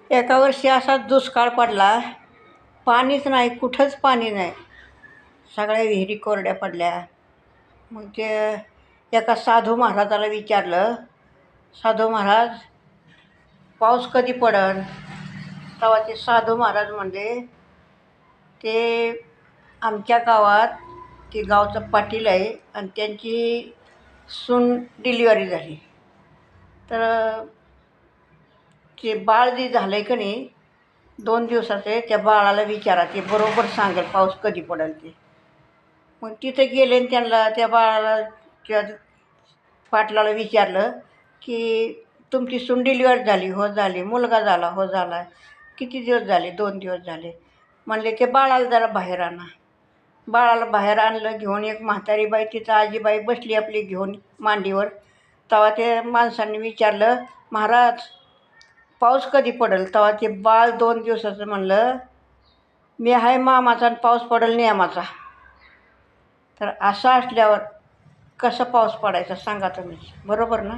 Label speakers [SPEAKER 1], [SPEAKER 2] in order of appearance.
[SPEAKER 1] एका वर्षी असाच दुष्काळ पडला, पाणीच नाही, कुठंच पाणी नाही, सगळ्या विहिरी कोरड्या पडल्या. मग ते एका साधू महाराजाला विचारलं, साधू महाराज पाऊस कधी पडन? तेव्हा ते साधू महाराज म्हणले, ते आमच्या गावात ते गावचं पाटील आहे आणि त्यांची सून डिलिव्हरी झाली, तर ते बाळ जे झालं आहे का नाही 2 दिवसाचं आहे, त्या बाळाला विचारा, ते बरोबर सांगेल पाऊस कधी पडेल ते. मग तिथं गेले आणि त्यांना त्या बाळाला त्या पाटलाला विचारलं की तुमची सून डिलिव्हर झाली? हो झाली. मुलगा झाला? हो झाला. किती दिवस झाले? 2 दिवस झाले. म्हणले ते बाळाला जरा बाहेर आणा. बाळाला बाहेर आणलं घेऊन. एक म्हातारी बाई तिथं आजीबाई बसली आपली घेऊन मांडीवर. तेव्हा ते माणसांनी विचारलं, महाराज पाऊस कधी पडेल? तेव्हा ते बाळ 2 दिवसाचं म्हणलं, मी आहे मामाचा आणि पाऊस पडेल नियमाचा. तर असं असल्यावर कसं पाऊस पडायचा सांगा तुम्ही, बरोबर ना?